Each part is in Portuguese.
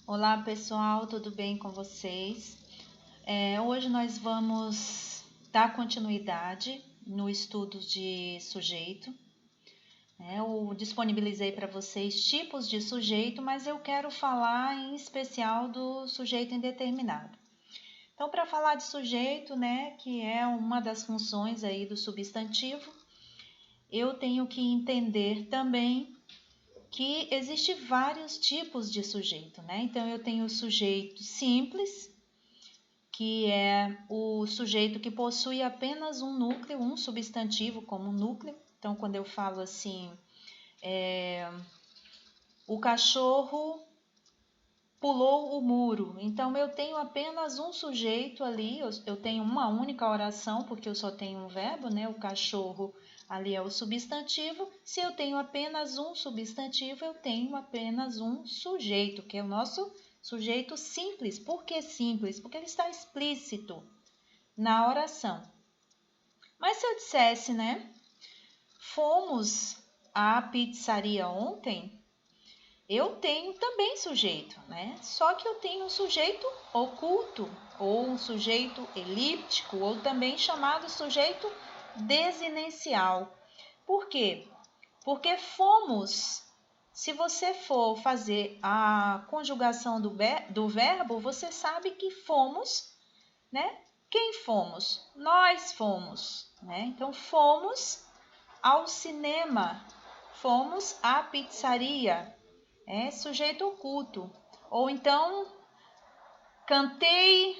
Olá pessoal, tudo bem com vocês? Hoje nós vamos dar continuidade no estudo de sujeito. Eu disponibilizei para vocês tipos de sujeito, mas eu quero falar em especial do sujeito indeterminado. Então, para falar de sujeito, que é uma das funções aí do substantivo, eu tenho que entender também que existe vários tipos de sujeito, Então, eu tenho o sujeito simples, que é o sujeito que possui apenas um núcleo, um substantivo como núcleo. Então, quando eu falo assim, o cachorro pulou o muro. Então, eu tenho apenas um sujeito ali, eu tenho uma única oração, porque eu só tenho um verbo, O cachorro ali é o substantivo. Se eu tenho apenas um substantivo, eu tenho apenas um sujeito, que é o nosso sujeito simples. Por que simples? Porque ele está explícito na oração. Mas se eu dissesse, fomos à pizzaria ontem, eu tenho também sujeito, Só que eu tenho um sujeito oculto, ou um sujeito elíptico, ou também chamado sujeito desinencial. Por quê? Porque fomos, se você for fazer a conjugação do verbo, você sabe que fomos, Quem fomos? Nós fomos, Então, fomos ao cinema, fomos à pizzaria, sujeito oculto. Ou então, cantei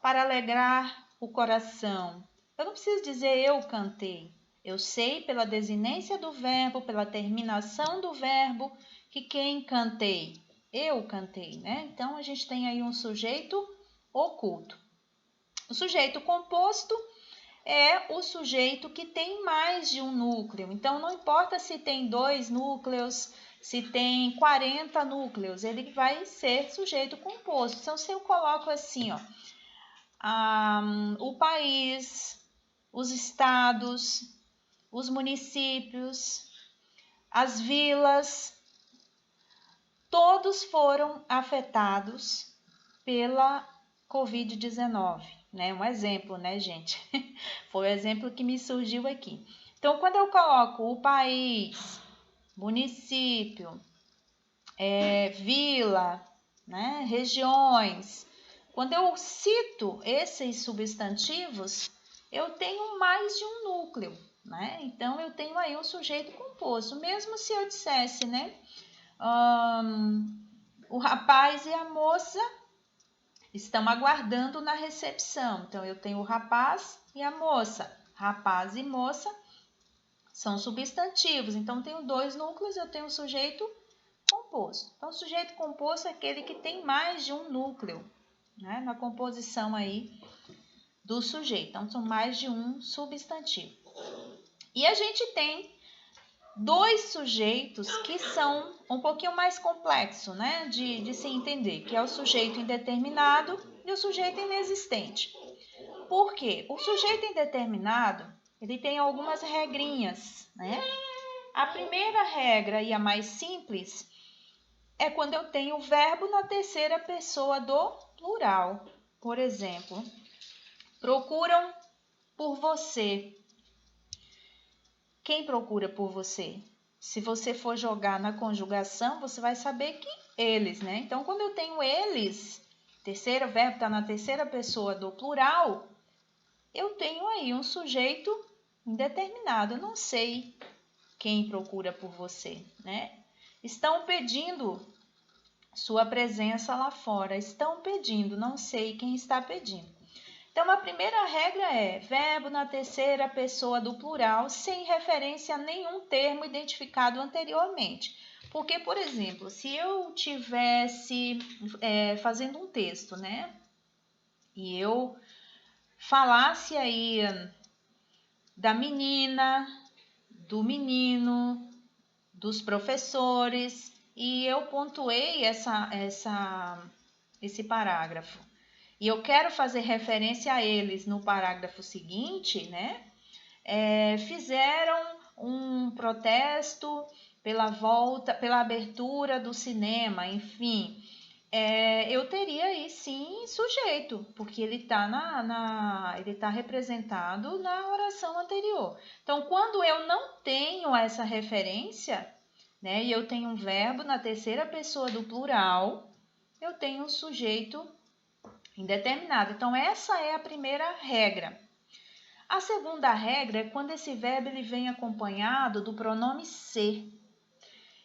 para alegrar o coração. Eu não preciso dizer eu cantei. Eu sei pela desinência do verbo, pela terminação do verbo, que quem cantei? Eu cantei, Então, a gente tem aí um sujeito oculto. O sujeito composto é o sujeito que tem mais de um núcleo. Então, não importa se tem 2 núcleos, se tem 40 núcleos, ele vai ser sujeito composto. Então, se eu coloco assim, o país, os estados, os municípios, as vilas, todos foram afetados pela Covid-19, Um exemplo, gente? Foi o exemplo que me surgiu aqui. Então, quando eu coloco o país, município, vila, regiões, quando eu cito esses substantivos, eu tenho mais de um núcleo, Então, eu tenho aí um sujeito composto. Mesmo se eu dissesse, o rapaz e a moça estão aguardando na recepção. Então, eu tenho o rapaz e a moça. Rapaz e moça são substantivos. Então, tenho 2 núcleos, eu tenho o sujeito composto. Então, o sujeito composto é aquele que tem mais de um núcleo, na composição aí do sujeito. Então, são mais de um substantivo. E a gente tem 2 sujeitos que são um pouquinho mais complexos, de se entender, que é o sujeito indeterminado e o sujeito inexistente. Por quê? O sujeito indeterminado, ele tem algumas regrinhas, A primeira regra e a mais simples é quando eu tenho o verbo na terceira pessoa do plural. Por exemplo, procuram por você. Quem procura por você? Se você for jogar na conjugação, você vai saber que eles, Então, quando eu tenho eles, terceiro verbo está na terceira pessoa do plural, eu tenho aí um sujeito indeterminado. Eu não sei quem procura por você, Estão pedindo sua presença lá fora. Estão pedindo, não sei quem está pedindo. Então, a primeira regra é verbo na terceira pessoa do plural, sem referência a nenhum termo identificado anteriormente. Porque, por exemplo, se eu tivesse fazendo um texto, E eu falasse aí da menina, do menino, dos professores, e eu pontuei esse parágrafo. E eu quero fazer referência a eles no parágrafo seguinte, fizeram um protesto pela abertura do cinema, enfim. eu teria aí sim sujeito, porque ele está ele tá representado na oração anterior. Então, quando eu não tenho essa referência, né, e eu tenho um verbo na terceira pessoa do plural, eu tenho um sujeito indeterminado. Então, essa é a primeira regra. A segunda regra é quando esse verbo ele vem acompanhado do pronome ser.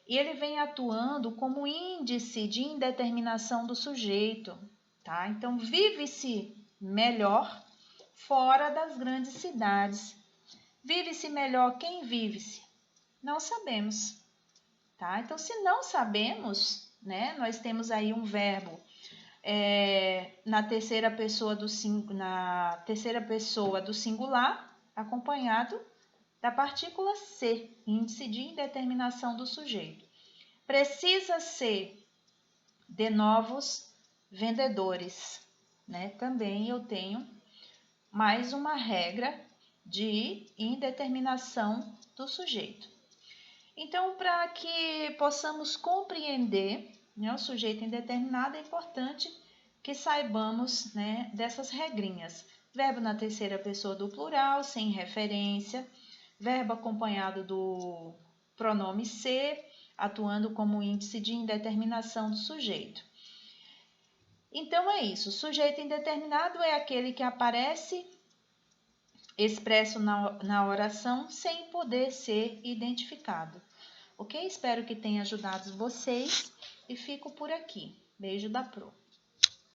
E ele vem atuando como índice de indeterminação do sujeito, tá? Então, vive-se melhor fora das grandes cidades. Vive-se melhor quem vive-se? Não sabemos, tá? Então, se não sabemos, né, nós temos aí um verbo na terceira pessoa do singular, acompanhado da partícula ser, índice de indeterminação do sujeito. Precisa ser de novos vendedores, né? Também eu tenho mais uma regra de indeterminação do sujeito. Então, para que possamos compreender, né, o sujeito indeterminado, é importante que saibamos, né, dessas regrinhas. Verbo na terceira pessoa do plural, sem referência. Verbo acompanhado do pronome ser, atuando como índice de indeterminação do sujeito. Então, é isso. O sujeito indeterminado é aquele que aparece expresso na oração sem poder ser identificado. Ok? Espero que tenha ajudado vocês e fico por aqui. Beijo da Pro.